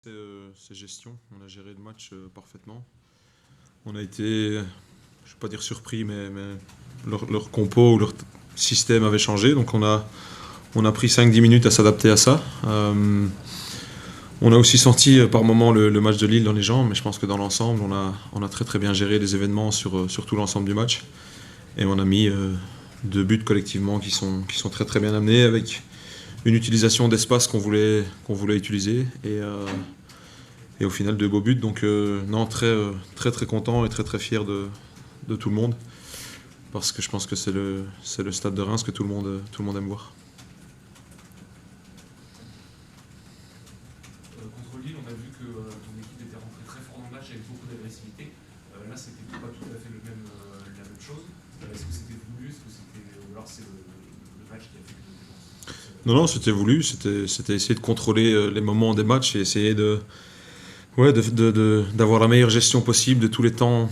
C'est gestion, on a géré le match parfaitement. On a été, je ne vais pas dire surpris, mais leur compo ou leur système avait changé, donc on a pris 5-10 minutes à s'adapter à ça. On a aussi senti par moments le match de Lille dans les jambes, mais je pense que dans l'ensemble, on a très très bien géré les événements sur tout l'ensemble du match. Et on a mis 2 buts collectivement qui sont très très bien amenés, avec une utilisation d'espace qu'on voulait utiliser. Et au final, 2 beaux buts. Donc non, très très content et très très fier de tout le monde. Parce que je pense que c'est le stade de Reims que tout le monde aime voir. Contre Lille, on a vu que ton équipe était rentrée très fort dans le match avec beaucoup d'agressivité. Là, c'était pas tout à fait la même chose. Est-ce que c'était voulu, ou alors c'est le match qui a fait que Non, c'était voulu. C'était essayer de contrôler les moments des matchs et essayer d'avoir la meilleure gestion possible de tous les temps,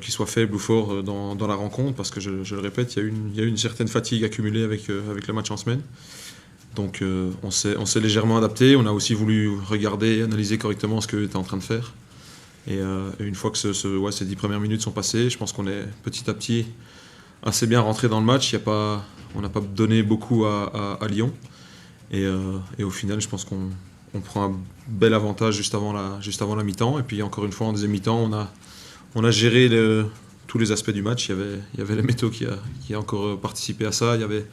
qu'ils soient faibles ou forts dans la rencontre. Parce que je le répète, il y a eu une certaine fatigue accumulée avec le match en semaine. Donc on s'est légèrement adapté. On a aussi voulu regarder et analyser correctement ce qu'eux étaient en train de faire. Et une fois que ces 10 premières minutes sont passées, je pense qu'on est petit à petit assez bien rentré dans le match. On n'a pas donné beaucoup à Lyon. Et au final, je pense qu'on prend un bel avantage juste avant la mi-temps. Et puis encore une fois, en deuxième mi-temps, on a géré tous les aspects du match. Il y avait les métaux qui a encore participé à ça. Il y avait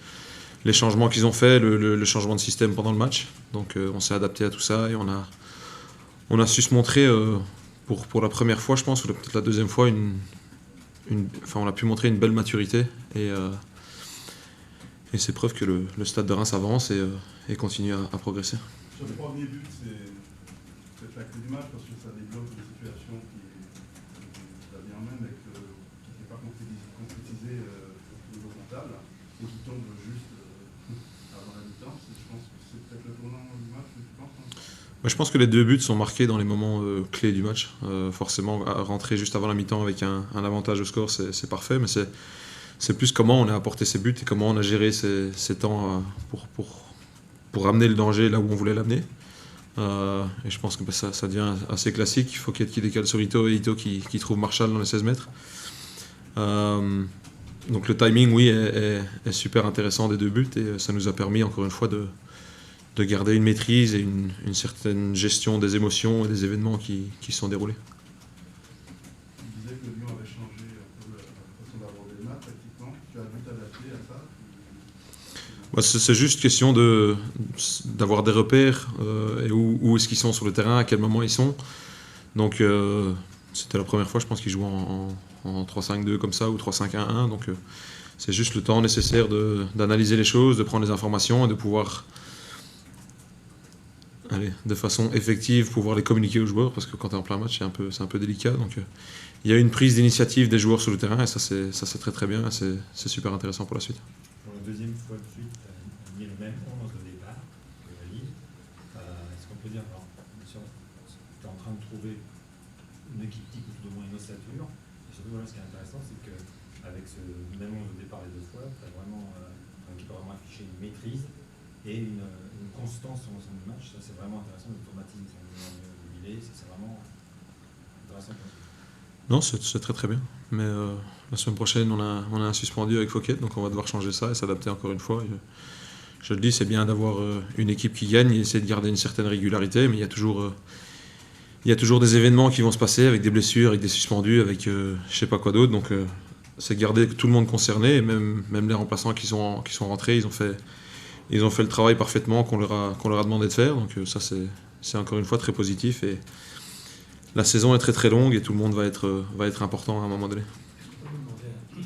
les changements qu'ils ont fait, le changement de système pendant le match. Donc on s'est adapté à tout ça et on a su se montrer pour la première fois, je pense, ou peut-être la deuxième fois, on a pu montrer une belle maturité. Et c'est preuve que le stade de Reims avance et continue à progresser. Sur le premier but, c'est peut-être la clé du match parce que ça débloque une situation qui va bien même et qui n'est pas concrétisée au niveau comptable et qui tombe juste avant la mi-temps. Je pense que c'est peut-être le tournant du match, tu penses, hein? Je pense que les 2 buts sont marqués dans les moments clés du match. Forcément, rentrer juste avant la mi-temps avec un avantage au score, c'est parfait, mais c'est plus comment on a apporté ces buts et comment on a géré ces temps pour ramener le danger là où on voulait l'amener. Et je pense que ça devient assez classique. Il faut qu'il décale sur Ito et Ito qui trouve Marshall dans les 16 mètres. Donc le timing, oui, est super intéressant des 2 buts et ça nous a permis encore une fois de garder une maîtrise et une certaine gestion des émotions et des événements qui se sont déroulés. Tu disais que Lyon avait changé un peu la façon d'aborder le match tactiquement. Tu as dû t'adapter à ça? C'est juste question d'avoir des repères et où est-ce qu'ils sont sur le terrain, à quel moment ils sont. Donc c'était la première fois, je pense, qu'ils jouent en 3-5-2 comme ça ou 3-5-1-1. Donc c'est juste le temps nécessaire d'analyser les choses, de prendre les informations et de pouvoir, de façon effective, pouvoir les communiquer aux joueurs. Parce que quand tu es en plein match, c'est un peu délicat. Donc il y a une prise d'initiative des joueurs sur le terrain et ça c'est très très bien. C'est super intéressant pour la suite. Pour la deuxième fois de suite, tu as mis le même 11 au départ que Lille. Est-ce qu'on peut dire, alors, bien sûr, tu es en train de trouver une équipe type ou tout au moins une ossature. Et surtout, voilà, ce qui est intéressant, c'est qu'avec ce même 11 au départ les 2 fois, tu as vraiment, ton équipe a vraiment affiché une maîtrise et une constance sur l'ensemble du match. Ça, c'est vraiment intéressant, l'automatisme, c'est vraiment intéressant pour nous. Non, c'est très très bien. Mais la semaine prochaine, on a un suspendu avec Fouquet, donc on va devoir changer ça et s'adapter encore une fois. Je le dis, c'est bien d'avoir une équipe qui gagne et essayer de garder une certaine régularité, mais il y a toujours des événements qui vont se passer avec des blessures, avec des suspendus, avec je sais pas quoi d'autre. Donc c'est garder tout le monde concerné, et même les remplaçants qui sont rentrés, ils ont fait le travail parfaitement qu'on leur a demandé de faire. Donc ça, c'est encore une fois très positif. Et la saison est très très longue et tout le monde va être important à un moment donné. Est-ce qu'on peut vous demander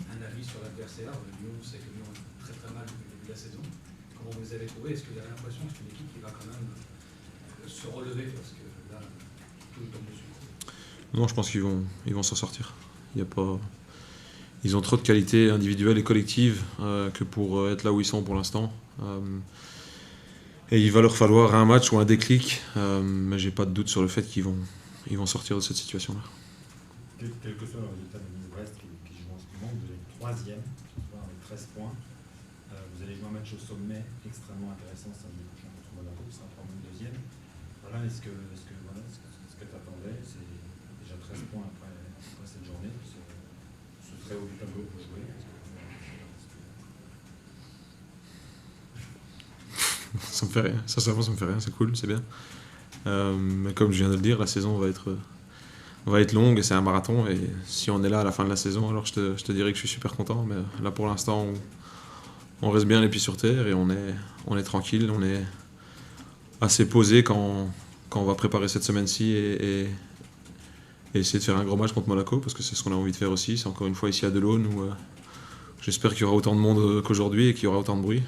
un avis sur l'adversaire? Lyon, on sait que Lyon est très très mal depuis le début de la saison. Comment vous les avez trouvés? Est-ce que vous avez l'impression que c'est une équipe qui va quand même se relever? Parce que là, tout tombe dessus. Non, je pense qu'ils vont s'en sortir. Ils ont trop de qualités individuelles et collectives que pour être là où ils sont pour l'instant. Et il va leur falloir un match ou un déclic, mais j'ai pas de doute sur le fait qu'ils vont sortir de cette situation-là. Quel que soit le résultat de Nîmes-Brest qui joue en ce moment, vous êtes 3e avec 13 points. Vous allez jouer un match au sommet extrêmement intéressant samedi prochain contre Monaco, qui sera quand même 2e. Voilà, est-ce que tu attendais, c'est déjà 13 points après cette journée, ce très haut du tableau pour jouer. Ça me fait rien, sincèrement ça me fait rien, c'est cool, c'est bien. Mais comme je viens de le dire, la saison va être longue et c'est un marathon, et si on est là à la fin de la saison, alors je te dirais que je suis super content, mais là pour l'instant on reste bien les pieds sur terre et on est tranquille, on est assez posé quand on va préparer cette semaine-ci et essayer de faire un gros match contre Monaco, parce que c'est ce qu'on a envie de faire aussi. C'est encore une fois ici à Delaune où j'espère qu'il y aura autant de monde qu'aujourd'hui et qu'il y aura autant de bruit.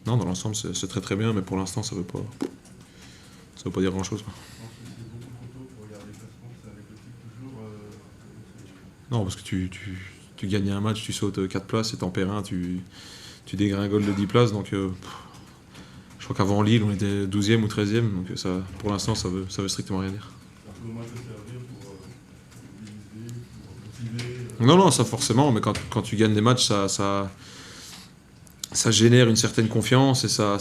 Non, dans l'ensemble c'est très très bien, mais pour l'instant ça veut pas dire grand-chose. Je pense que c'est beaucoup trop tôt pour regarder le classement, c'est avec le titre toujours. Non, parce que tu gagnes un match, tu sautes 4 places et t'en perds un, tu dégringoles de 10 places, donc je crois qu'avant Lille on était 12e ou 13e, donc ça, pour l'instant ça veut strictement rien dire. Ça peut au moins te servir pour mobiliser, pour motiver. Non, ça forcément, mais quand tu gagnes des matchs, ça génère une certaine confiance et ça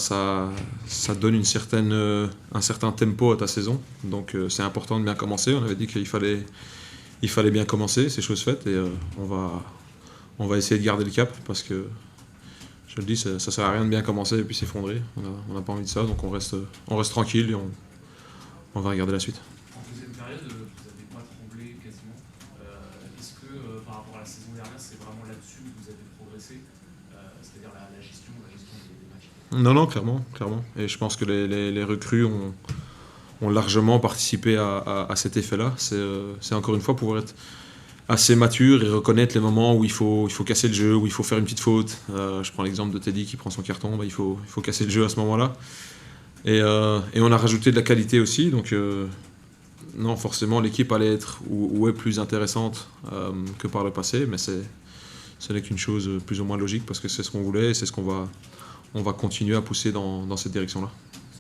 donne un certain tempo à ta saison. Donc c'est important de bien commencer. On avait dit qu'il fallait bien commencer, c'est chose faite, et on va essayer de garder le cap, parce que je le dis, ça sert à rien de bien commencer et puis s'effondrer. On n'a pas envie de ça, donc on reste tranquille et on va regarder la suite. En deuxième période, vous n'avez pas tremblé quasiment. Est-ce que par rapport à la saison dernière, c'est vraiment là-dessus que vous avez progressé, c'est-à-dire la gestion des matchs? Non, clairement. Et je pense que les recrues ont largement participé à cet effet-là. C'est encore une fois pouvoir être assez mature et reconnaître les moments où il faut casser le jeu, où il faut faire une petite faute. Je prends l'exemple de Teddy qui prend son carton, il faut casser le jeu à ce moment-là. Et on a rajouté de la qualité aussi, donc non, forcément l'équipe allait être ou est plus intéressante que par le passé, mais ce n'est qu'une chose plus ou moins logique, parce que c'est ce qu'on voulait et c'est ce qu'on va continuer à pousser dans cette direction-là.